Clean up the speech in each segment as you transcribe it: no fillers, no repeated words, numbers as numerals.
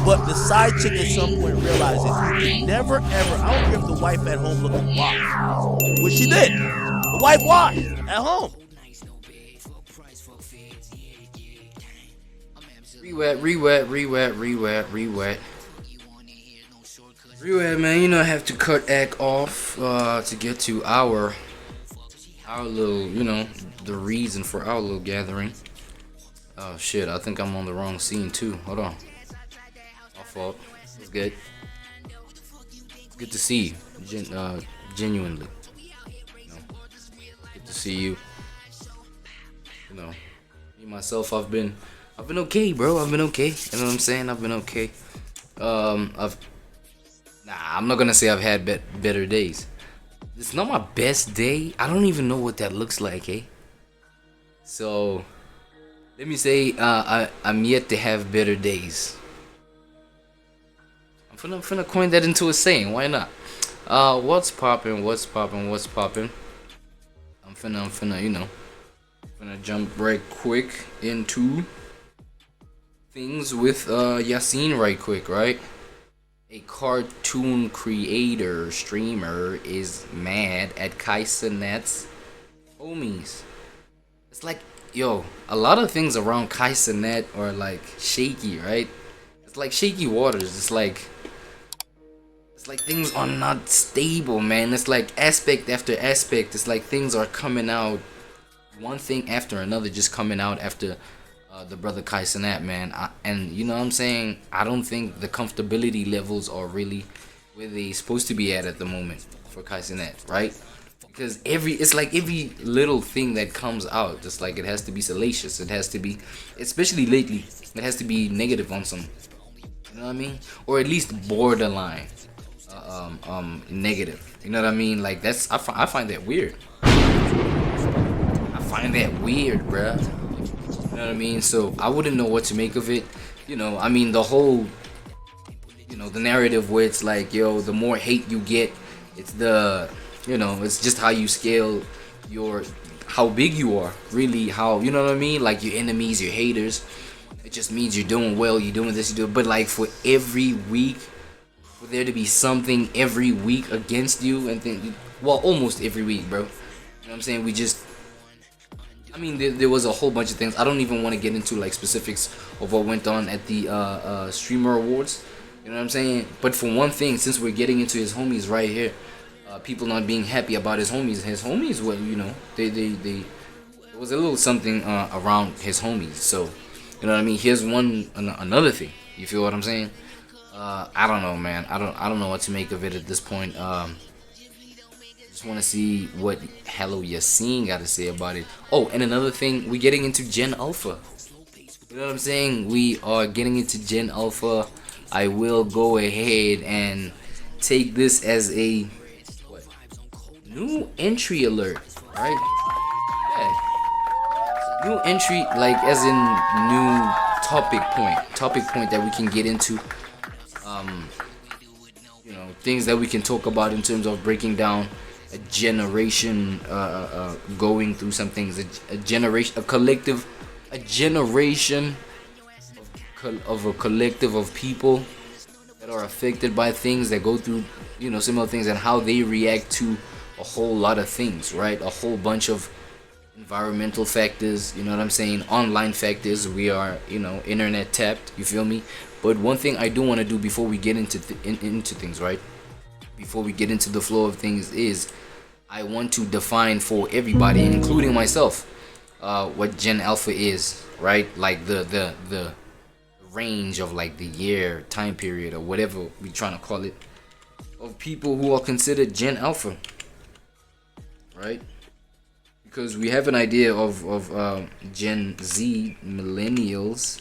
But the side chick at some point realizes you can never ever, I don't care if the wife at home looking washed, which she did. The wife washed at home. ReWAD, man, you know I have to cut Ack off to get to our little, you know, the reason for our little gathering. Oh shit, I think I'm on the wrong scene too. Hold on. My fault. It's good. It's good to see you. Genuinely. You know, good to see you. You know, me myself, I've been okay, bro. I've been okay. You know what I'm saying? I've been okay. I'm not gonna say I've had better days. It's not my best day. I don't even know what that looks like, eh? So, let me say I'm yet to have better days. I'm finna coin that into a saying. Why not? What's poppin'? I'm finna, you know, finna jump right quick into things with Yasin right quick, right? A cartoon creator streamer is mad at KaiSenet's homies. It's like, yo, a lot of things around KaiSenet are like shaky, right? It's like shaky waters. It's like things are not stable, man. It's like aspect after aspect. It's like things are coming out, one thing after another, just coming out after the brother KaiSenet, man. And you know what I'm saying? I don't think the comfortability levels are really where they supposed to be at the moment for KaiSenet, right? Because it's like every little thing that comes out, just like it has to be salacious. It has to be, especially lately, it has to be negative on some, you know what I mean? Or at least borderline negative. You know what I mean? Like I find that weird. I find that weird, bruh. You know what I mean? So I wouldn't know what to make of it. You know, I mean, the whole, you know, the narrative where it's like, yo, the more hate you get, it's the, you know, it's just how you scale your, how big you are, really, how, you know what I mean? Like your enemies, your haters. It just means you're doing well, you're doing this, you do it. But like for every week, for there to be something every week against you, and then, well, almost every week, bro. You know what I'm saying? We just, I mean, there was a whole bunch of things. I don't even want to get into like specifics of what went on at the streamer awards. You know what I'm saying? But for one thing, since we're getting into his homies right here, people not being happy about his homies. His homies, well, you know, there was a little something around his homies. So, you know what I mean? Here's another thing. You feel what I'm saying? I don't know, man. I don't know what to make of it at this point. Just want to see what Hello Yasin got to say about it. Oh, and another thing, we're getting into Gen Alpha. You know what I'm saying? We are getting into Gen Alpha. I will go ahead and take this as a new entry alert, right? Yeah. New entry, like as in new topic point that we can get into. You know, things that we can talk about in terms of breaking down a generation going through some things, a generation of a collective of people that are affected by things, that go through, you know, similar things, and how they react to a whole lot of things, right? A whole bunch of environmental factors, you know what I'm saying, online factors. We are, you know, internet tapped, you feel me? But one thing I do want to do before we get into things, right? Before we get into the flow of things, is I want to define for everybody, including myself, what Gen Alpha is, right? Like the range of like the year, time period, or whatever we trying to call it, of people who are considered Gen Alpha, right? Because we have an idea of Gen Z, millennials,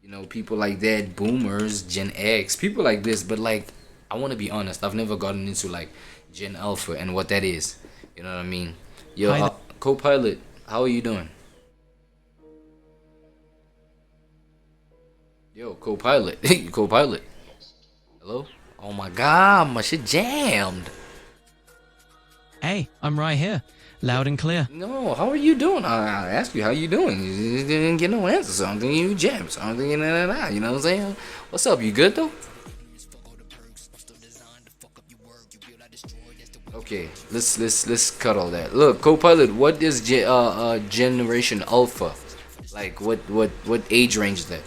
you know, people like that, boomers, Gen X, people like this. But like, I want to be honest, I've never gotten into like Gen Alpha and what that is. You know what I mean? Yo, co-pilot, how are you doing? Yo, co-pilot, co-pilot. Hello? Oh my god, my shit jammed. Hey, I'm right here. Loud and clear. No, how are you doing? I asked you how you doing. You didn't get no answer, so I'm thinking you jammed. So I'm thinking nah. You know what I'm saying? What's up? You good though? Okay, let's cut all that. Look, co-pilot, what is Generation Alpha? Like, what age range is that?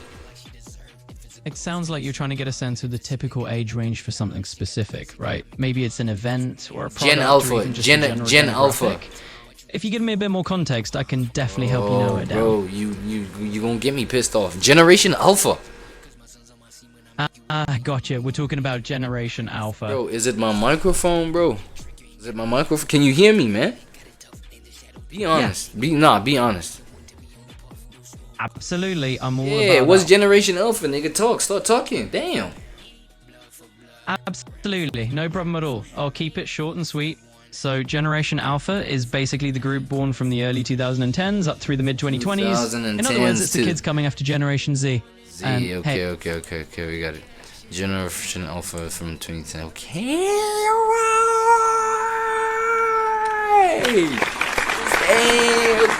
It sounds like you're trying to get a sense of the typical age range for something specific, right? Maybe it's an event or a product. Gen Alpha, or even just a general Gen Alpha. demographic. If you give me a bit more context, I can definitely help you narrow it down. Bro, you gonna get me pissed off. Generation Alpha. Gotcha. We're talking about Generation Alpha. Bro, is it my microphone, bro? Is it my microphone? Can you hear me, man? Be honest. Yeah. Be honest. Absolutely, I'm all Yeah, about what's that. Generation Alpha, nigga? Start talking. Damn. Absolutely, no problem at all. I'll keep it short and sweet. So Generation Alpha is basically the group born from the early 2010s up through the mid 2020s. In other words, it's the kids coming after Generation Z. Okay, we got it. Generation Alpha from 2010. Okay,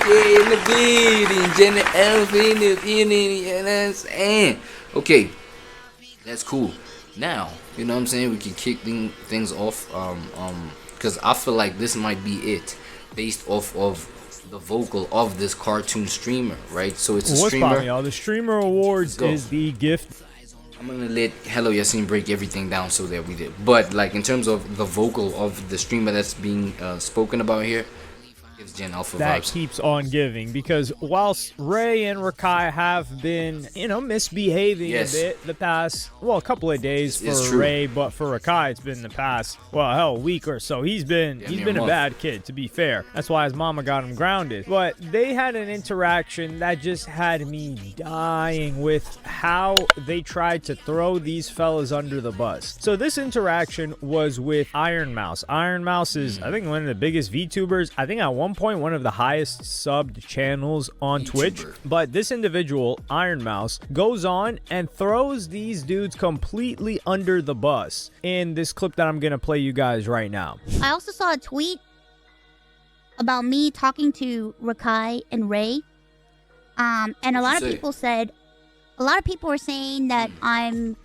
in the building. Gen Alpha in the building, you know what I'm saying? Okay, that's cool. Now, you know what I'm saying? We can kick things off, because I feel like this might be it, based off of the vocal of this cartoon streamer, right? So it's a streamer. What's poppin', y'all? The Streamer Awards is the gift. I'm gonna let Hello Yassine break everything down so that we did. But like in terms of the vocal of the streamer that's being spoken about here, gives Gen Alpha that vibes. keeps on giving, because whilst Ray and Rakai have been, misbehaving Yes. a bit the past, a couple of days It's for true. Ray, but for Rakai it's been the past, a week or so. He's been near a a month. bad kid, to be fair. That's why his mama got him grounded. But they had an interaction that just had me dying with how they tried to throw these fellas under the bus. So this interaction was with Iron Mouse. Iron Mouse is, I think, one of the biggest VTubers. I think at one point one of the highest subbed channels on Twitch. But this individual, Iron Mouse, goes on and throws these dudes completely under the bus in this clip that I'm gonna play you guys right now. I also saw a tweet about me talking to Rakai and Ray. And a lot of people were saying that I'm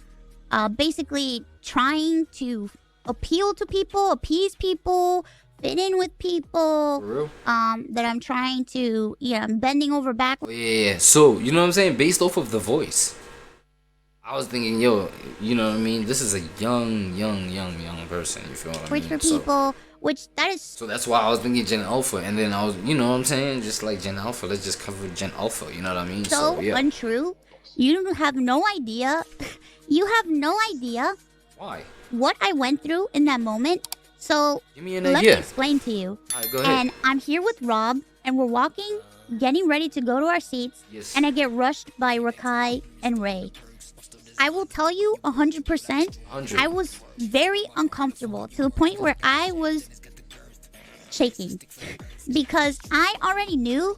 basically trying to appeal to people, appease people, fit in with people. For real? That I'm trying to, I'm bending over backwards. Oh, yeah. So, you know what I'm saying? Based off of the voice, I was thinking, yo, you know what I mean? This is a young person. You feel what I mean? For people, which that is. So that's why I was thinking Gen Alpha, and then I was, you know what I'm saying? Just like Gen Alpha, let's just cover Gen Alpha. You know what I mean? So yeah. untrue. You have no idea. You have no idea. Why? What I went through in that moment. So Give me an let idea. me explain to you. All right, go ahead. And I'm here with Rob, and we're walking, getting ready to go to our seats. Yes. And I get rushed by Rakai and Ray. I will tell you 100%. I was very uncomfortable to the point where I was shaking, because I already knew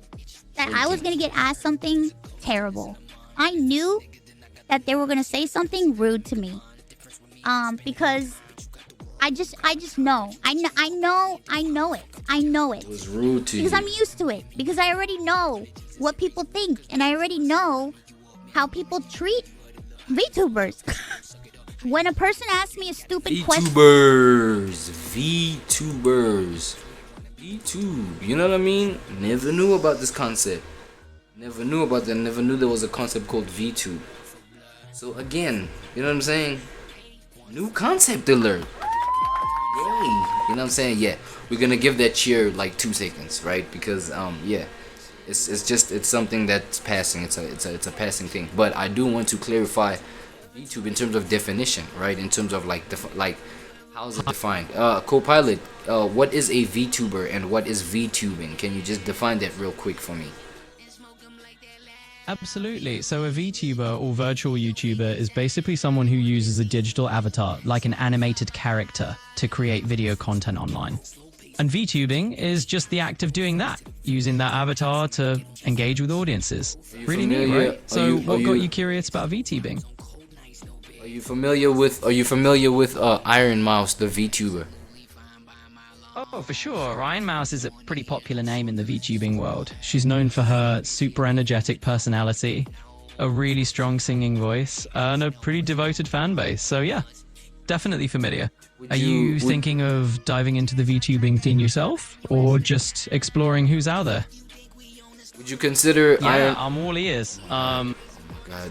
that I was gonna get asked something terrible. I knew that they were gonna say something rude to me, because I just know. I know it. It was rude to you. Because I'm used to it. Because I already know what people think, and I already know how people treat VTubers. When a person asks me a stupid question, VTubers, VTube. You know what I mean? Never knew about this concept. Never knew about that. Never knew there was a concept called VTube. So again, you know what I'm saying? New concept alert. Yay. You know what I'm saying? Yeah. We're gonna give that cheer like 2 seconds, right? Because yeah. It's something that's passing. It's a passing thing. But I do want to clarify VTube in terms of definition, right? In terms of like how is it defined? Co-pilot, what is a VTuber and what is VTubing? Can you just define that real quick for me? Absolutely. So a VTuber or virtual YouTuber is basically someone who uses a digital avatar, like an animated character, to create video content online. And VTubing is just the act of doing that, using that avatar to engage with audiences. Really neat, right? So what got you curious about VTubing? Are you familiar with Iron Mouse, the VTuber? Oh, for sure. Iron Mouse is a pretty popular name in the VTubing world. She's known for her super energetic personality, a really strong singing voice, and a pretty devoted fan base. So yeah, definitely familiar. Are you thinking of diving into the VTubing scene yourself, or just exploring who's out there? Would you consider Yeah, I'm all ears. God,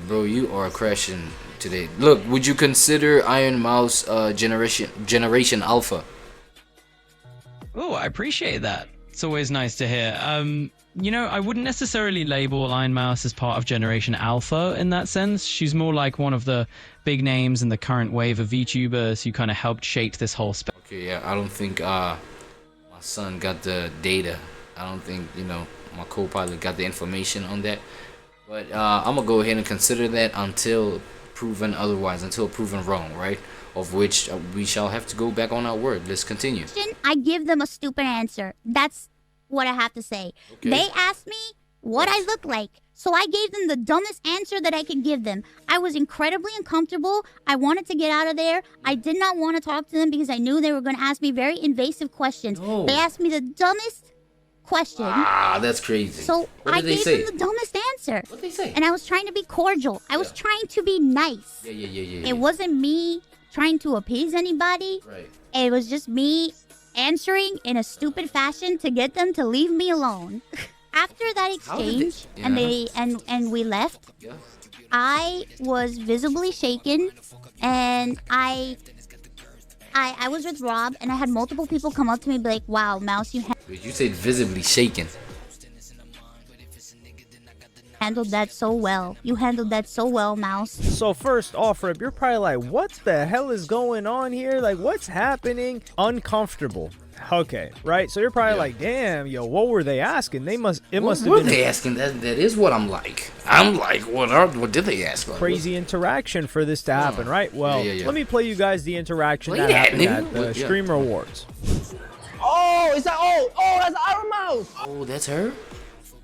bro, you are crashing today. Look, would you consider Iron Mouse Generation Alpha? Oh, I appreciate that. It's always nice to hear. You know, I wouldn't necessarily label Iron Mouse as part of Generation Alpha in that sense. She's more like one of the big names in the current wave of VTubers who kind of helped shape this whole space. Okay, yeah, I don't think my son got the data. I don't think, you know, my co-pilot got the information on that. But I'm gonna go ahead and consider that until proven otherwise, until proven wrong, right? Of which we shall have to go back on our word. Let's continue. I give them a stupid answer. That's what I have to say. Okay. They asked me what I look like, so I gave them the dumbest answer that I could give them. I was incredibly uncomfortable. I wanted to get out of there. I did not want to talk to them because I knew they were going to ask me very invasive questions. No. They asked me the dumbest question. Ah, that's crazy. So I gave them the dumbest answer. What'd they say? And I was trying to be cordial. I was trying to be nice. Yeah. It wasn't me trying to appease anybody. Right. It was just me answering in a stupid fashion to get them to leave me alone. After that exchange, and we left, Yeah. I was visibly shaken, and I was with Rob, and I had multiple people come up to me and be like, "Wow, Mouse, you Wait, you said visibly shaken. handled that so well. You handled that so well, Mouse." So first off, Rip, you're probably like, what the hell is going on here? Like, what's happening? Uncomfortable. Okay, right? So you're probably like, damn, yo, what were they asking? It must have What been they asking? That is what I'm like. I'm like, what did they ask? crazy interaction for this to happen, right? Well, Yeah. let me play you guys the interaction Play that that, happened nigga. at the What- yeah. Stream Rewards. Oh, is that? Oh, that's Iron Mouse. Oh, that's her?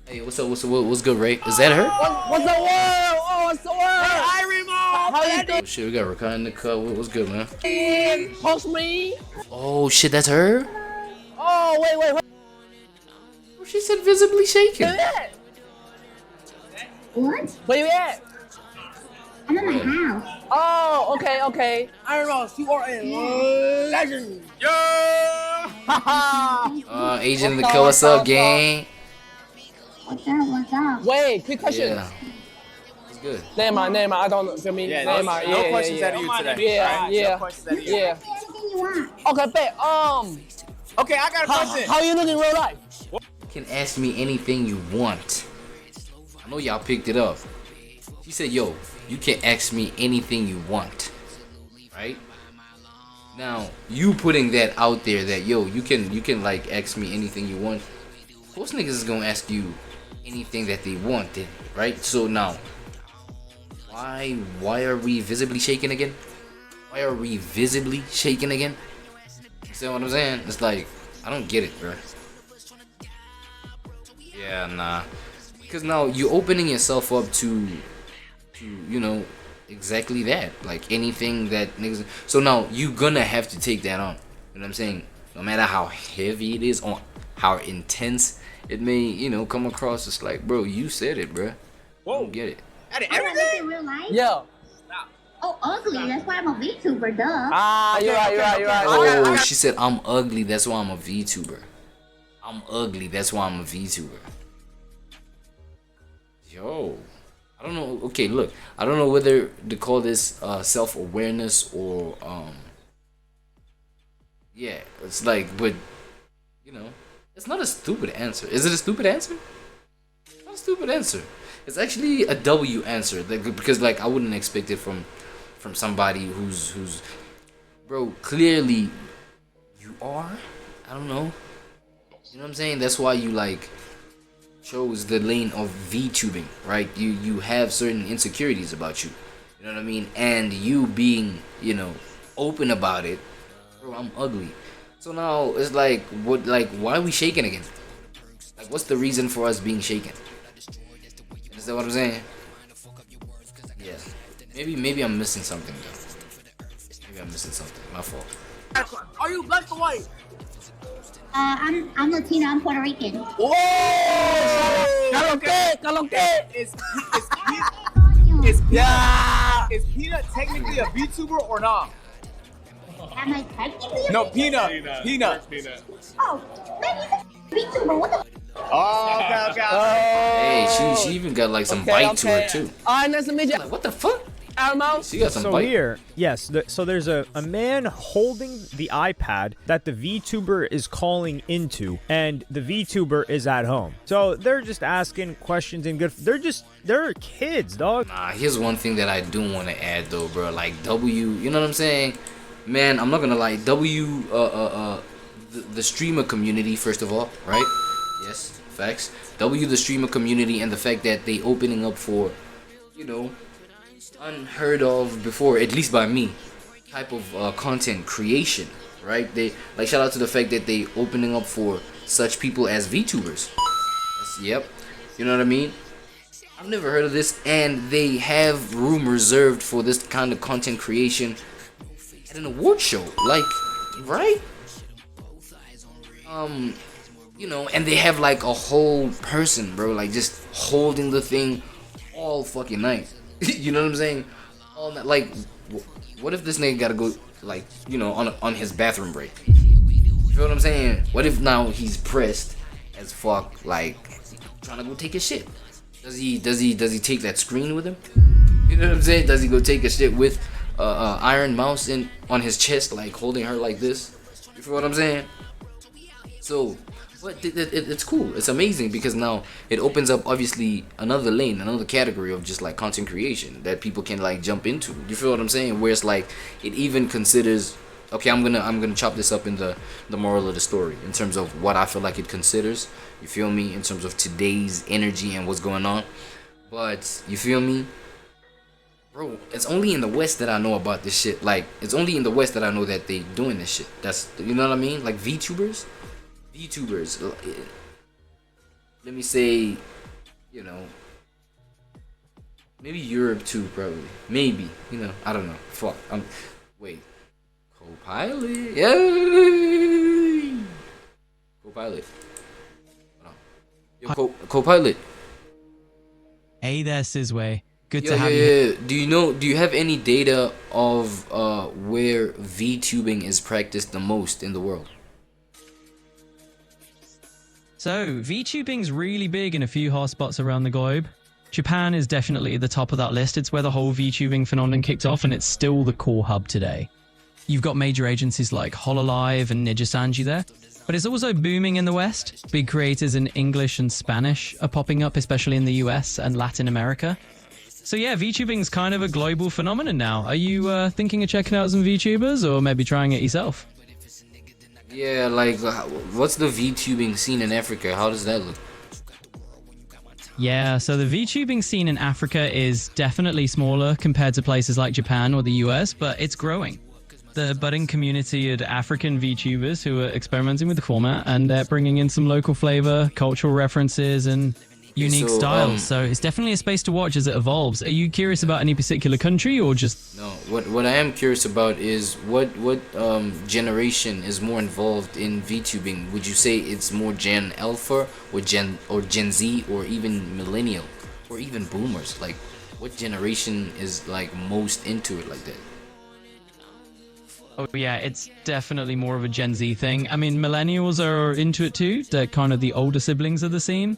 Hey, what's up? What's good, Ray? Is that her? What's the word? Oh, what's the word? Iron Mouse. How you Oh shit, we got Rakai in the cut. What's good, man? doing? Post me. Oh shit, that's her? Oh, wait. Oh, she said visibly shaken. Where you at? What? Where you at? I'm in my house. Oh, okay. Iron Mouse, you are a legend. Agent in the cut. What's up, gang? What's up? Wait, quick question. Yeah. It's good. Never mind. I don't know. Feel me? Yeah, Never mind. no Yeah, questions yeah, out of you today. Yeah, right? yeah, No questions out of you. yeah. Anything you want. Okay, bet. Okay, I got a question. How you look in real life? You can ask me anything you want. I know y'all picked it up. She said, yo, you can ask me anything you want. Right? Now, you putting that out there that, yo, you can like ask me anything you want. Most niggas is gonna ask you anything that they want, then, right? So now, why are we visibly shaking again? Why are we visibly shaking again? You see what I'm saying? It's like, I don't get it, bro. Yeah, nah. Because now you opening yourself up to you know, exactly that. Like anything that niggas. So now you gonna have to take that on. You know what I'm saying? No matter how heavy it is, on how intense it may, you know, come across. It's like, bro, you said it, bro. I don't get it. Out of I don't look everything? in real life. Yeah. Oh, ugly. That's why I'm a VTuber, duh. Ah, you're right. Oh, she said I'm ugly. That's why I'm a VTuber. I'm ugly. That's why I'm a VTuber. Yo, I don't know. Okay, look, I don't know whether to call this self-awareness or yeah, it's like, but you know, it's not a stupid answer. Is it a stupid answer? It's not a stupid answer. It's actually a W answer, like, because like I wouldn't expect it from somebody who's bro, clearly you are. I don't know. You know what I'm saying? That's why you like chose the lane of VTubing, right? You have certain insecurities about you. You know what I mean? And you being, you know, open about it. Bro, I'm ugly. So now it's like, what? Like, why are we shaking again? Like, what's the reason for us being shaken? Is that what I'm saying? Yeah. Maybe I'm missing something though. Maybe I'm missing something. My fault. Are you black or white? I'm Latina. I'm Puerto Rican. Whoa! Calo que? Is Peanut technically a VTuber or not? Am I technically? No, Peanut. Oh, man, he's a VTuber. What the? Oh, okay. Hey, she even got like some bite to her too. Alright, nice to meet you. Like, what the fuck? Alamo. She got some So bite. here, yes, so there's a man holding the iPad that the VTuber is calling into, and the VTuber is at home. So they're just asking questions and they're kids, dog. Nah, here's one thing that I do want to add though, bro. Like you know what I'm saying? Man, I'm not gonna lie. The streamer community, first of all, right? Yes, facts. The streamer community, and the fact that they opening up for, you know, unheard of before, at least by me, type of content creation, right? They like, shout out to the fact that they opening up for such people as VTubers. Yep, you know what I mean? I've never heard of this, and they have room reserved for this kind of content creation at an award show, like, right? You know, and they have like a whole person, bro, like just holding the thing all fucking night. You know what I'm saying? All that, like, what if this nigga gotta go, like, you know, on his bathroom break? You feel what I'm saying? What if now he's pressed as fuck, like, trying to go take a shit? Does he take that screen with him? You know what I'm saying? Does he go take a shit with Iron Mouse on his chest, like holding her like this? You feel what I'm saying? So, but it's cool. It's amazing because now it opens up obviously another lane, another category of just like content creation that people can like jump into. You feel what I'm saying? Where it's like it even considers, okay, I'm gonna chop this up in the moral of the story in terms of what I feel like it considers. You feel me? In terms of today's energy and what's going on. But you feel me? Bro, it's only in the West that I know about this shit. Like, it's only in the West that I know that they doing this shit. That's, you know what I mean? Like VTubers, let me say, you know, maybe Europe too, probably. Maybe, you know, I don't know. Fuck. Wait. Co-pilot. Yay! Co-pilot. Yo, co-pilot. Hey there, Sizway. Good Yo, to have you. Do you have any data of where VTubing is practiced the most in the world? So, VTubing's really big in a few hotspots around the globe. Japan is definitely at the top of that list. It's where the whole VTubing phenomenon kicked off, and it's still the core hub today. You've got major agencies like Hololive and Ninja Sanji there, but it's also booming in the West. Big creators in English and Spanish are popping up, especially in the US and Latin America. So yeah, VTubing's kind of a global phenomenon now. Are you thinking of checking out some VTubers, or maybe trying it yourself? Yeah, like, what's the VTubing scene in Africa? How does that look? Yeah, so the VTubing scene in Africa is definitely smaller compared to places like Japan or the US, but it's growing. The budding community of African VTubers who are experimenting with the format, and they're bringing in some local flavor, cultural references, and unique styles. So it's definitely a space to watch as it evolves. Are you curious about any particular country, or just... No, what I am curious about is what generation is more involved in VTubing? Would you say it's more Gen Alpha or Gen Z or even millennial or even boomers? Like, what generation is like most into it like that? Oh yeah, it's definitely more of a Gen Z thing. I mean, millennials are into it too. They're kind of the older siblings of the scene.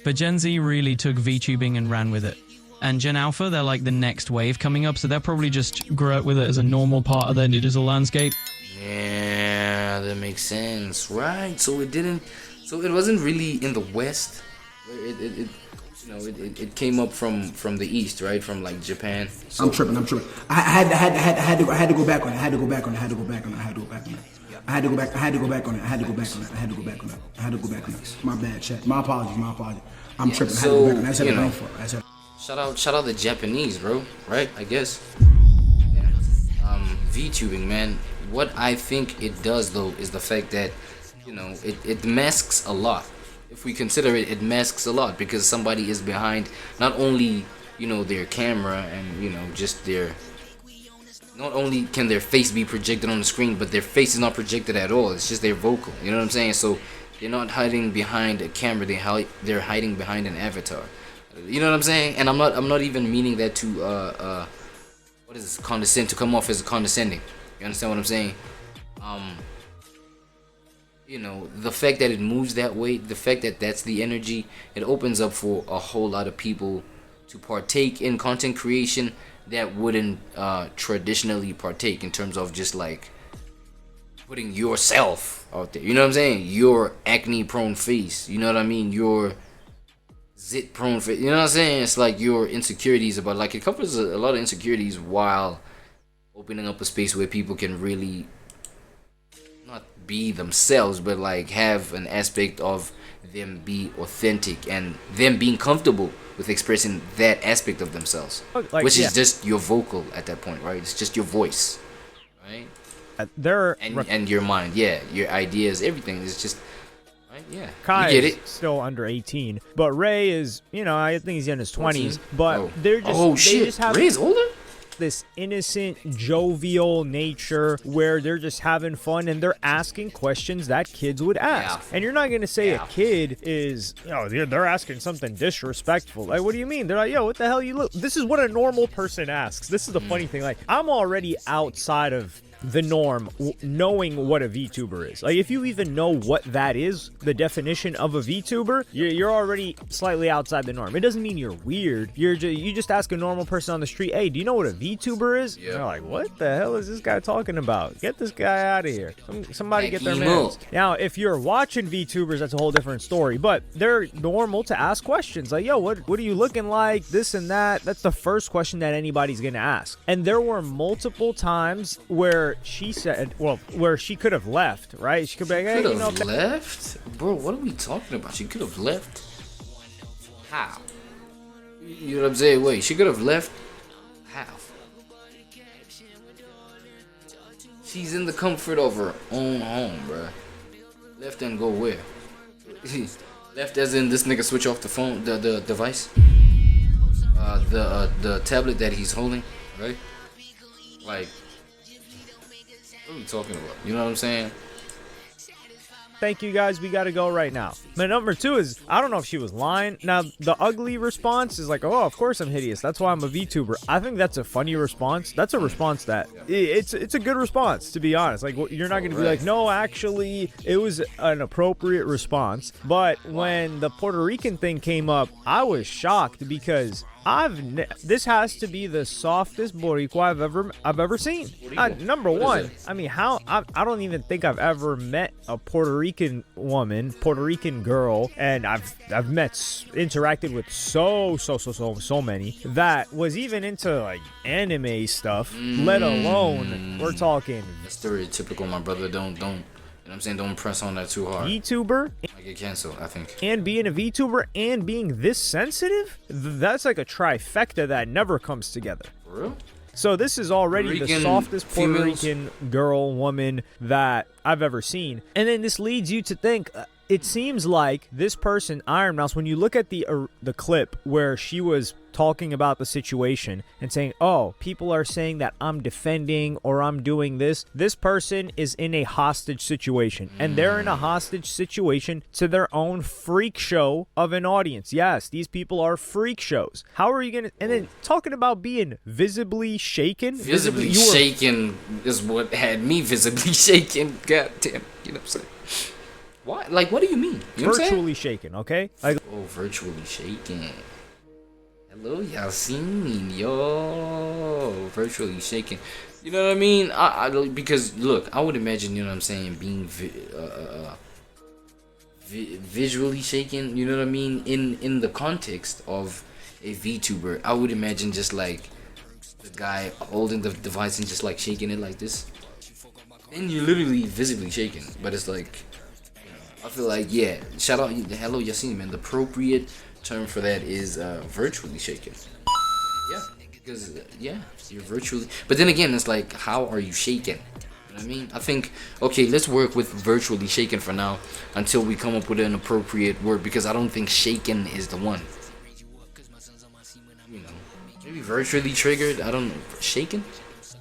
But Gen Z really took VTubing and ran with it. And Gen Alpha, they're like the next wave coming up, so they'll probably just grow up with it as a normal part of their digital landscape. Yeah, that makes sense, right? So it wasn't really in the West. It came up from the East, right? From like Japan. So, I'm tripping. I had to go back on it. I had to go back on it. My bad, chat. My apologies. I'm tripping. So, I had to go back on it. Shout out the Japanese, bro. Right? I guess. Yeah. VTubing, man. What I think it does though is the fact that, you know, it masks a lot. If we consider it, it masks a lot because somebody is behind not only, you know, their camera and, you know, just their not only can their face be projected on the screen, but their face is not projected at all. It's just their vocal. You know what I'm saying? So they're not hiding behind a camera. They're hiding behind an avatar. You know what I'm saying? And I'm not even meaning that to what is this, condescend, to come off as condescending. You understand what I'm saying? You know, the fact that it moves that way, the fact that that's the energy, it opens up for a whole lot of people to partake in content creation that wouldn't traditionally partake, in terms of just like putting yourself out there. You know what I'm saying? Your acne prone face. You know what I mean? Your zit prone face. You know what I'm saying? It's like your insecurities about, like, it covers a lot of insecurities while opening up a space where people can really not be themselves, but like have an aspect of them be authentic and them being comfortable with expressing that aspect of themselves, like, which is just your vocal at that point, right? It's just your voice, right? And your mind, yeah, your ideas, everything is just right, yeah. Kai You get is it? still under 18, but Ray is, you know, I think he's in his 20s, but Oh. they're just Oh they shit, just have Ray's older? this innocent, jovial nature where they're just having fun and they're asking questions that kids would ask. Yeah. And you're not gonna say Yeah. a kid is, you know, they're asking something disrespectful. Like, what do you mean? They're like, yo, what the hell you look? This is what a normal person asks. This is the funny thing. Like, I'm already outside of the norm knowing what a VTuber is. Like, if you even know what that is, the definition of a VTuber, you're already slightly outside the norm. It doesn't mean you're weird. You just ask a normal person on the street, hey, do you know what a VTuber is? Yep. They're like, what the hell is this guy talking about? Get this guy out of here. Somebody get their Back mans. him up. Now, if you're watching VTubers, that's a whole different story, but they're normal to ask questions like, yo, what are you looking like, this and that. That's the first question that anybody's gonna ask. And there were multiple times where she said, well, where she could have left, right? She could be like, hey, Could you know, have left? Bro, what are we talking about? She could have left? How? You know what I'm saying? Wait, she could have left? How? She's in the comfort of her own home, bruh. Left and go where? Left as in this nigga switch off the phone, the device? The tablet that he's holding, right? Like, what are we talking about? You know what I'm saying? thank you guys, we gotta go right now. My number two is, I don't know if she was lying. Now, the ugly response is like, oh, of course I'm hideous. That's why I'm a VTuber. I think that's a funny response. That's a response that, it's a good response, to be honest. Like, you're not gonna be like, no, actually, it was an appropriate response. But when the Puerto Rican thing came up, I was shocked because this has to be the softest Boricua I've ever seen. Number one, I mean, I don't even think I've ever met a Puerto Rican woman, Puerto Rican girl, and I've interacted with so many that was even into like anime stuff, let alone we're talking That's stereotypical, my brother. Don't. You know what I'm saying? Don't press on that too hard. VTuber. I get canceled, I think. And being a VTuber and being this sensitive, that's like a trifecta that never comes together. For real? So this is already the softest Puerto females. Rican girl, woman that I've ever seen. And then this leads you to think, it seems like this person, Iron Mouse, when you look at the clip where she was talking about the situation and saying, oh, people are saying that I'm defending or I'm doing this. This person is in a hostage situation, and they're in a hostage situation to their own freak show of an audience. Yes, these people are freak shows. How are you going to, and then talking about being visibly shaken. Visibly shaken is what had me visibly shaken. God damn. You know what I'm saying? What? Like, what do you mean? You know what I'm saying? Virtually shaken, okay? Like, oh, virtually shaken. Hello, y'all seen me, yo. Virtually shaken. You know what I mean? I because look, I would imagine, you know what I'm saying, being visually shaken. You know what I mean? In the context of a VTuber, I would imagine just like the guy holding the device and just like shaking it like this, and you're literally visibly shaking. But it's like, I feel like, yeah, shout out, hello Yasin, man. The appropriate term for that is virtually shaken. Yeah, because yeah, you're virtually. But then again, it's like, how are you shaken? You know what I mean? I think, okay, let's work with virtually shaken for now until we come up with an appropriate word, because I don't think shaken is the one. You know, maybe virtually triggered. I don't know. Shaken?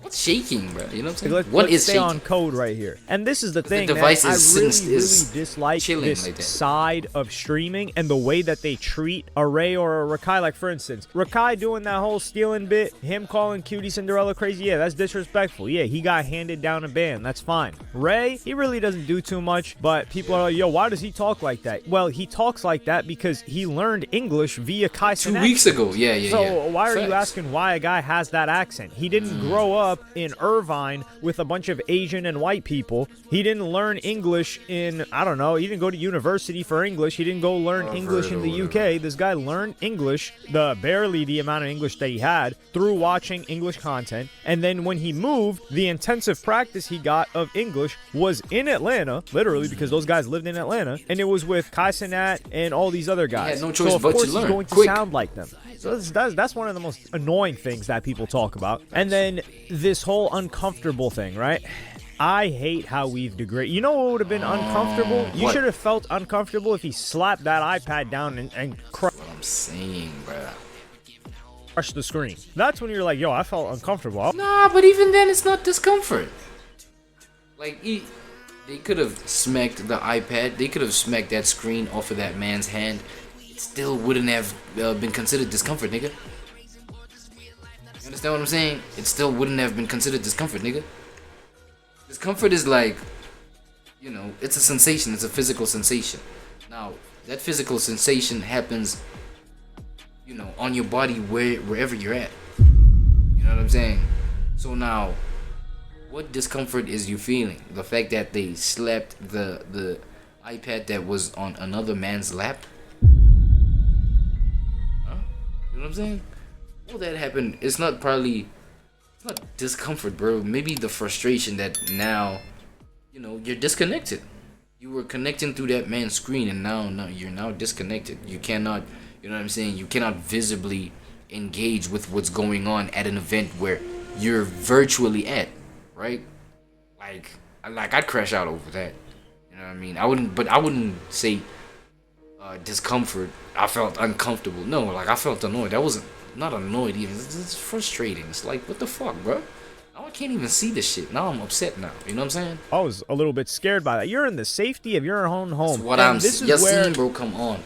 What's shaking, bro? You know what I'm saying? Let's stay on code right here. And this is the thing, man. I really dislike this like side of streaming and the way that they treat a Ray or a Rakai. Like, for instance, Rakai doing that whole stealing bit, him calling Cutie Cinderella crazy. Yeah, that's disrespectful. Yeah, he got handed down a ban. That's fine. Ray, he really doesn't do too much, but people are like, yo, why does he talk like that? Well, he talks like that because he learned English via Kai 2 weeks ago. Yeah. So why are you asking why a guy has that accent? He didn't grow up in Irvine with a bunch of Asian and white people. He didn't learn English in, I don't know, he didn't go to university for English. He didn't go learn English in the UK. This guy learned English, barely the amount of English that he had, through watching English content. And then when he moved, the intensive practice he got of English was in Atlanta, literally, because those guys lived in Atlanta, and it was with Kai Cenat and all these other guys. He had no choice so of but course to learn. He's going to Quick. sound like them. So that's one of the most annoying things that people talk about. And then this whole uncomfortable thing, right? I hate how we've degraded. You know what would have been uncomfortable? You should have felt uncomfortable if he slapped that iPad down and crushed. What I'm saying, bro. Crush the screen. That's when you're like, yo, I felt uncomfortable. Nah, but even then, it's not discomfort. Like, they could have smacked the iPad. They could have smacked that screen off of that man's hand. It still wouldn't have been considered discomfort, nigga. You understand what I'm saying? It still wouldn't have been considered discomfort, nigga. Discomfort is like, you know, it's a sensation. It's a physical sensation. Now, that physical sensation happens, you know, on your body wherever you're at. You know what I'm saying? So now, what discomfort is you feeling? The fact that they slapped the iPad that was on another man's lap? Huh? You know what I'm saying? Well, that happened. It's not discomfort, bro. Maybe the frustration that now, you know, you're disconnected. You were connecting through that man's screen, and now you're now disconnected. You cannot, you know what I'm saying? You cannot visibly engage with what's going on at an event where you're virtually at, right? Like I'd crash out over that. You know what I mean? I wouldn't say discomfort. I felt uncomfortable. No, like I felt annoyed. That wasn't. Not annoyed even. It's frustrating. It's like, what the fuck, bro? Now I can't even see this shit. Now I'm upset now. You know what I'm saying? I was a little bit scared by that. You're in the safety of your own home. That's what I'm saying, bro. Come on.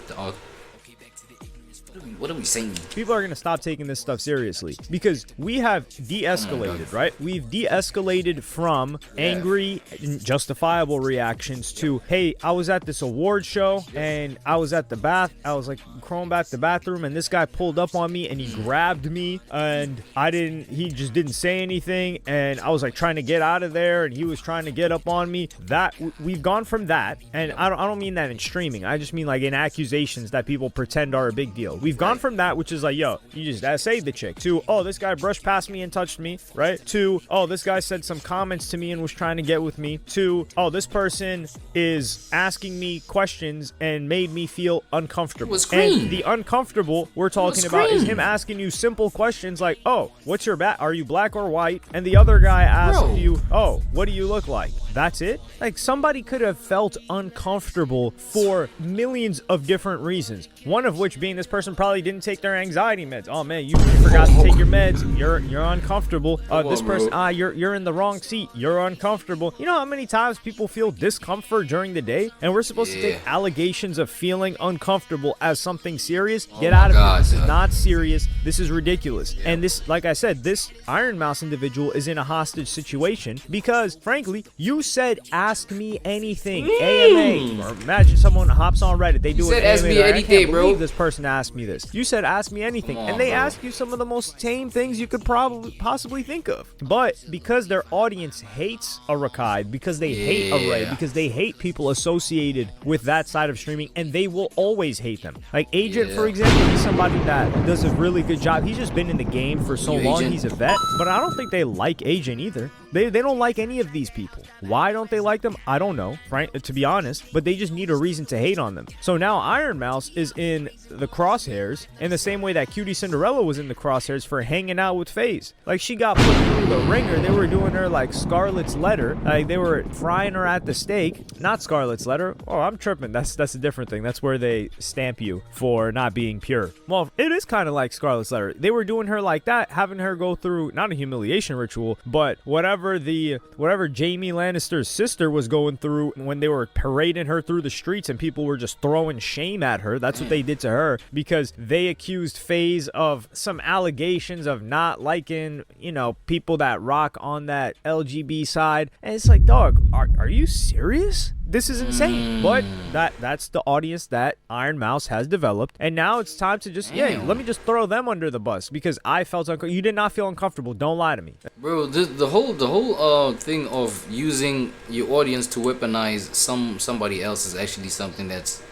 What are we saying? People are going to stop taking this stuff seriously because we have de-escalated, right? We've de-escalated from angry, justifiable reactions to, hey, I was at this award show and I was at the I was like crawling back to the bathroom and this guy pulled up on me and he grabbed me and he just didn't say anything and I was like trying to get out of there and he was trying to get up on me. That we've gone from that, and I don't mean that in streaming. I just mean like in accusations that people pretend are a big deal. We've gone from that, which is like, yo, you just saved the chick, to, oh, this guy brushed past me and touched me, right? To, oh, this guy said some comments to me and was trying to get with me, to, oh, this person is asking me questions and made me feel uncomfortable. And the uncomfortable we're talking about is him asking you simple questions like, oh, what's your are you black or white? And the other guy asked you, oh, what do you look like? That's it? Like, somebody could have felt uncomfortable for millions of different reasons. One of which being this person probably didn't take their anxiety meds. Oh man, you forgot to take your meds. You're uncomfortable. This person, you're in the wrong seat. You're uncomfortable. You know how many times people feel discomfort during the day, and we're supposed to take allegations of feeling uncomfortable as something serious? Get out of here. This is not serious. This is ridiculous. And this, like I said, this Iron Mouse individual is in a hostage situation because, frankly, you said ask me anything. AMA. Or imagine someone hops on Reddit. They do it. Ask me anything, bro. This person asked me this. You said ask me anything, and they ask you some of the most tame things you could possibly think of. But because their audience hates a Rakai, because they hate a Ray, because they hate people associated with that side of streaming, and they will always hate them. Like Agent, for example, he's somebody that does a really good job. He's just been in the game for so long. He's a vet, but I don't think they like Agent either. They don't like any of these people. Why don't they like them? I don't know, right? To be honest, but they just need a reason to hate on them. So now Iron Mouse is in the crosshairs in the same way that Cutie Cinderella was in the crosshairs for hanging out with FaZe. Like, she got put through the ringer. They were doing her like Scarlett's letter. Like, they were frying her at the stake. Not Scarlett's letter. Oh, I'm tripping. That's a different thing. That's where they stamp you for not being pure. Well, it is kind of like Scarlett's letter. They were doing her like that, having her go through not a humiliation ritual, but whatever Jaime Lannister's sister was going through when they were parading her through the streets and people were just throwing shame at her. That's what they did to her, because they accused FaZe of some allegations of not liking, you know, people that rock on that LGB side. And it's like, dog, are you serious? This is insane. But that's the audience that Iron Mouse has developed, and now it's time to just let me just throw them under the bus, because I felt you did not feel uncomfortable. Don't lie to me, bro. The whole thing of using your audience to weaponize somebody else is actually something it's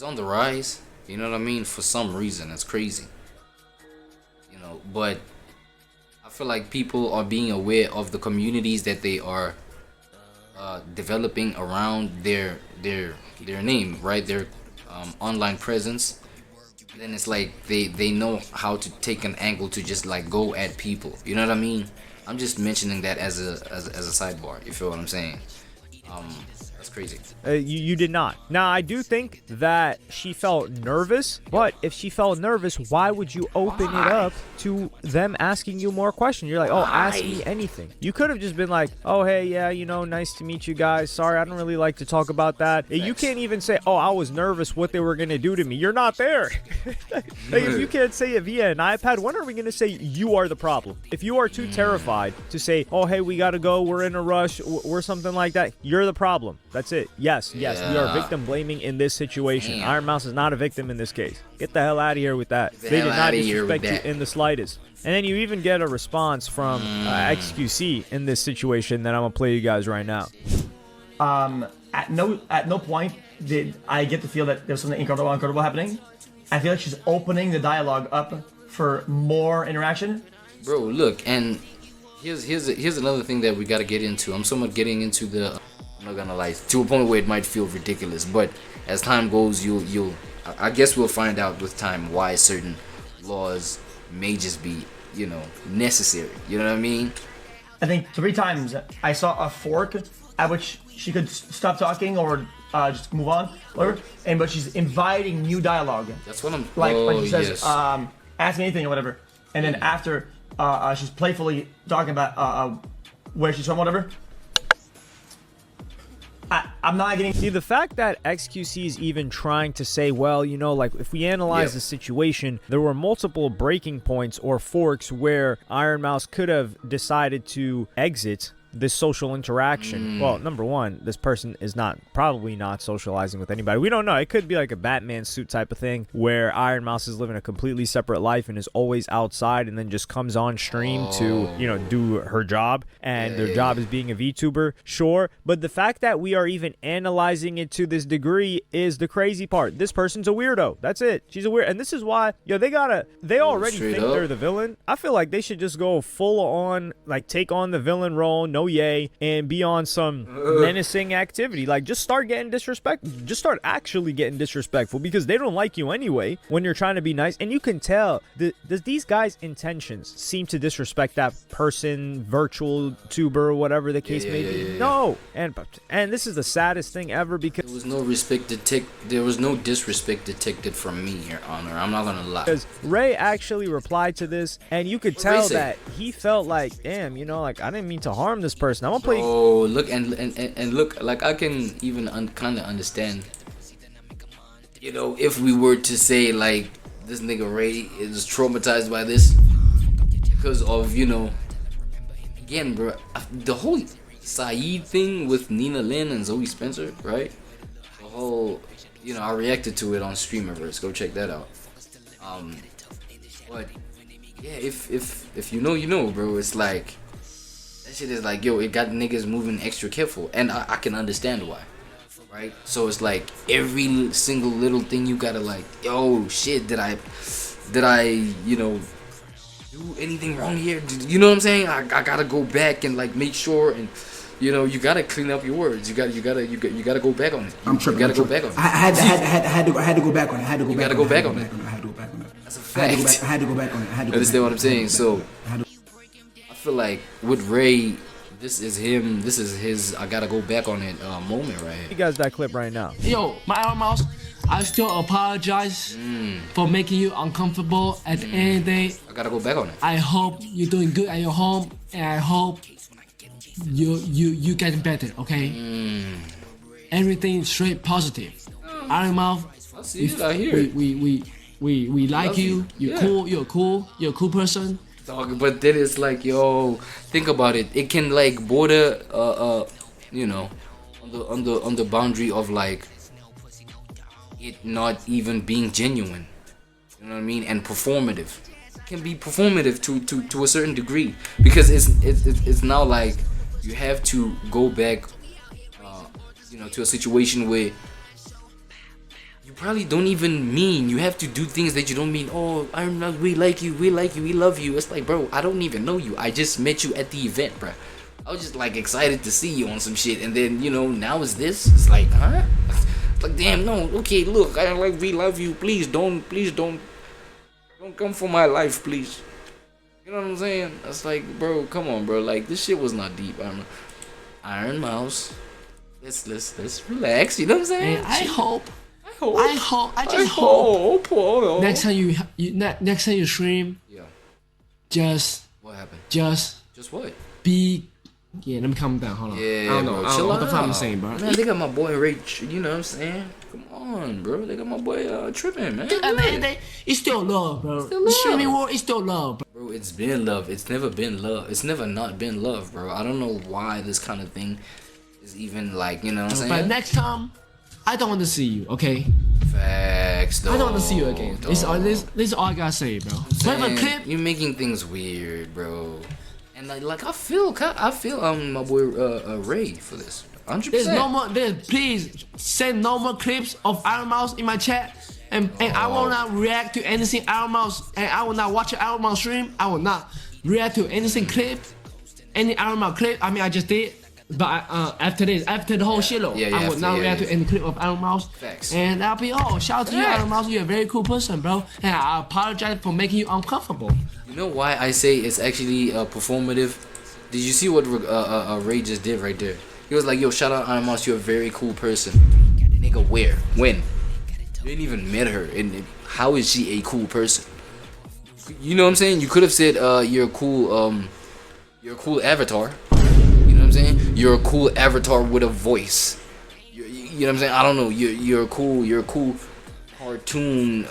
on the rise. You know what I mean? For some reason, it's crazy. You know, but I feel like people are being aware of the communities that they are developing around their name, right? Their online presence. Then it's like they know how to take an angle to just like go at people. You know what I mean? I'm just mentioning that as a sidebar. You feel what I'm saying? That's crazy. You did not. Now, I do think that she felt nervous, but if she felt nervous, why would you open it up to them asking you more questions? You're like, oh, ask me anything. You could have just been like, oh, hey, yeah, you know, nice to meet you guys. Sorry, I don't really like to talk about that. You can't even say, oh, I was nervous what they were going to do to me. You're not there. Like, if you can't say it via an iPad, when are we going to say you are the problem? If you are too terrified to say, oh, hey, we got to go, we're in a rush, or something like that, you're the problem. That's it. Yes, we are victim blaming in this situation. Damn. Iron Mouse is not a victim in this case. Get the hell out of here with that. They did not disrespect you in the slightest. And then you even get a response from XQC in this situation that I'm gonna play you guys right now. At no point did I get to feel that there's something uncomfortable happening. I feel like she's opening the dialogue up for more interaction. Bro, look, and here's another thing that we gotta get into. I'm somewhat getting into the, I'm not gonna lie, to a point where it might feel ridiculous, but as time goes, I guess we'll find out with time why certain laws may just be, you know, necessary. You know what I mean? I think 3 times I saw a fork at which she could stop talking or just move on, whatever. But she's inviting new dialogue. That's what I'm like. When she says, "Ask me anything" or whatever, and then after she's playfully talking about where she's from, whatever. I'm not getting. See, the fact that XQC is even trying to say, well, you know, like, if we analyze the situation, there were multiple breaking points or forks where Iron Mouse could have decided to exit this social interaction. Well, number one, this person is probably not socializing with anybody. We don't know. It could be like a Batman suit type of thing where Iron Mouse is living a completely separate life and is always outside and then just comes on stream to, you know, do her job, and their job is being a VTuber. Sure, but the fact that we are even analyzing it to this degree is the crazy part. This person's a weirdo. That's it. She's a weird, and this is why, yo, they already think they're the villain. I feel like they should just go full on, like, take on the villain role, no yay, and be on some menacing activity. Like, just start getting disrespectful. Just start actually getting disrespectful, because they don't like you anyway when you're trying to be nice. And you can tell, does these guys' intentions seem to disrespect that person, virtual tuber, whatever the case may be? No. And this is the saddest thing ever, because there was no disrespect detected from me, Your Honor. I'm not gonna lie. Because Ray actually replied to this, and you could tell that he felt like, damn, you know, like, I didn't mean to harm this person. I'm gonna play. Oh, look, and look, like, I can even kind of understand, you know, if we were to say, like, this nigga Ray is traumatized by this because of, you know, again, bro, the whole Saeed thing with Nina Lynn and Zoe Spencer, right? The whole, you know, I reacted to it on Streamerverse. Go check that out. But yeah, if you know, you know, bro. It's like, that shit is like, yo, it got niggas moving extra careful, and I can understand why, right? So it's like every single little thing you gotta like, yo, shit, did I, you know, do anything wrong here. You know what I'm saying? I gotta go back and like make sure, and you know, you gotta clean up your words. You gotta go back on it. I'm tripping. You gotta go back on it. I had to go back on it. I had to go back. You gotta go back on it. I had to go back on it. That's a fact. I had to go back on it. Understand what I'm saying? So I feel like with Ray, this is him. This is his. I gotta go back on it moment right here. You guys that clip right now. Yo, my Iron Mouse, I still apologize for making you uncomfortable at the end of the day. I gotta go back on it. I hope you're doing good at your home, and I hope you getting better, okay? Everything straight positive. Iron Mouth, I see it out here. we like you. You're cool. You're a cool person. Dog, but then it's like, yo, think about it. It can like border, you know, on the boundary of like it not even being genuine. You know what I mean? And performative. It can be performative to a certain degree, because it's now like you have to go back, you know, to a situation where you probably don't even mean. You have to do things that you don't mean. Oh, we like you, we love you. It's like, bro, I don't even know you. I just met you at the event, bro. I was just like excited to see you on some shit, and then, you know, now it's this. It's like, huh? It's like, damn, no. Okay, look, we love you. Please don't come for my life, please. You know what I'm saying? It's like, bro, come on, bro. Like, this shit was not deep. Iron Mouse. Let's relax. You know what I'm saying? And I hope. Next time you stream, just what happened? Just what? Be. Yeah, let me calm down. Hold on. Yeah, I don't know. bro, I don't know what the chill fuck I'm out. saying, bro. Man, they got my boy Rach. You know what I'm saying? Come on, bro. They got my boy tripping, man. It's still love, bro. Still The love. streaming world is still love, bro. Bro, it's been love. It's never been love. It's never not been love, bro. I don't know why this kind of thing is even like, you know what I'm saying? But next time, I don't want to see you, okay? Facts, though. I don't want to see you again. This is all I gotta say, bro. Whatever clip. You're making things weird, bro. And like I feel my boy Ray for this. 100%. There's no more. Please send no more clips of Iron Mouse in my chat, and I will not react to anything Iron Mouse, and I will not watch an Iron Mouse stream. I will not react to anything clip, any Iron Mouse clip. I mean, I just did, but after the whole shitload, I will not react to any clip of Iron Mouse. Facts. And I'll be shout out to you, Iron Mouse. You're a very cool person, bro. And I apologize for making you uncomfortable. You know why I say it's actually performative? Did you see what Ray just did right there? He was like, yo, shout out Iron Mouse, you're a very cool person. Nigga, where? When? You didn't even met her, and how is she a cool person? You know what I'm saying? You could have said you're a cool avatar. You know what I'm saying? You're a cool avatar with a voice. You know what I'm saying? I don't know. You're a cool cartoon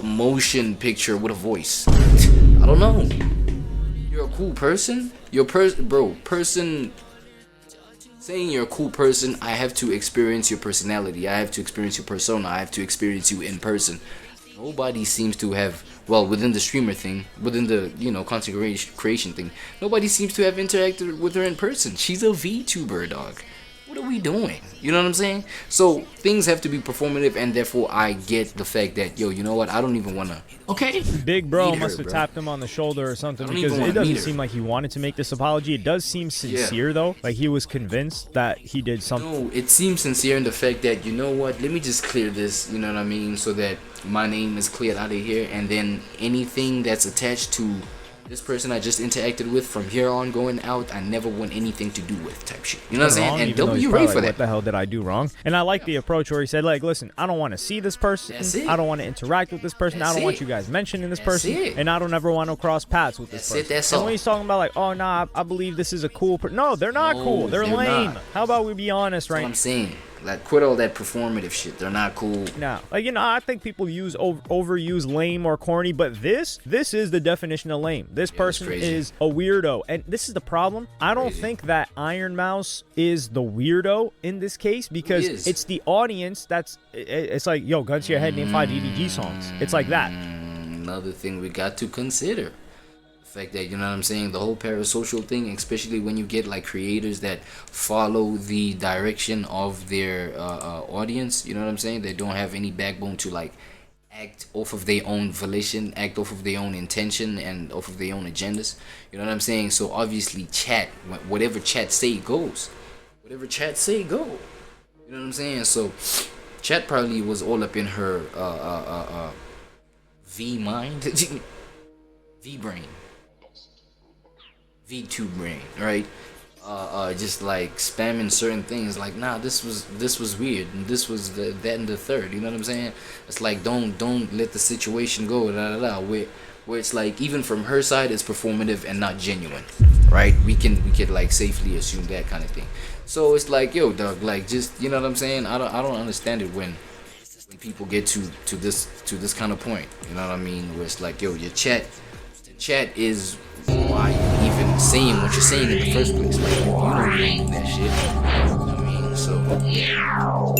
motion picture with a voice. I don't know. You're a cool person. Person. Saying you're a cool person, I have to experience your personality. I have to experience your persona. I have to experience you in person. Nobody seems to have, well, within the streamer thing, within the, you know, content creation thing, nobody seems to have interacted with her in person. She's a VTuber, dog. What are we doing? You know what I'm saying? So things have to be performative, and therefore I get the fact that, yo, you know what? I don't even want to. Okay. Big bro must have tapped him on the shoulder or something, because it doesn't seem like he wanted to make this apology. It does seem sincere though. Like he was convinced that he did something. No, it seems sincere in the fact that, you know what? Let me just clear this. You know what I mean? So that my name is cleared out of here, and then anything that's attached to this person I just interacted with from here on going out, I never want anything to do with type shit. You know what I'm saying? And W Ray for that. What the hell did I do wrong? And I like the approach where he said, like, listen, I don't want to see this person. I don't want to interact with this person. I don't want you guys mentioning this person. And I don't ever want to cross paths with this person. That's and all. when he's talking about like, oh, nah, I believe this is a cool person. No, they're not cool. They're lame. Not. How about we be honest right now? I'm saying. Like, quit all that performative shit. They're not cool. No, like, you know, I think people overuse lame or corny, but this is the definition of lame. This person is a weirdo, and this is the problem. I don't think that Iron Mouse is the weirdo in this case, because it's the audience that's. It's like, yo, guns to your head, name 5 DDG songs. It's like that. Another thing we got to consider. Fact that, you know what I'm saying, the whole parasocial thing, especially when you get like creators that follow the direction of their audience, you know what I'm saying, they don't have any backbone to like act off of their own volition, act off of their own intention, and off of their own agendas. You know what I'm saying? So obviously, chat, whatever chat say goes. Whatever chat say go. You know what I'm saying? So chat probably was all up in her V mind, V brain, V2 brain, right? Just like spamming certain things, like, nah, this was weird, and this was that and the third. You know what I'm saying? It's like, don't let the situation go, where it's like, even from her side, it's performative and not genuine, right? We could like safely assume that kind of thing. So it's like, yo, dog, like, just, you know what I'm saying? I don't understand it when people get to this kind of point. You know what I mean? Where it's like, yo, your chat is why you even saying what you're saying in the first place. Like, you don't do that shit. You know what I mean? So yeah.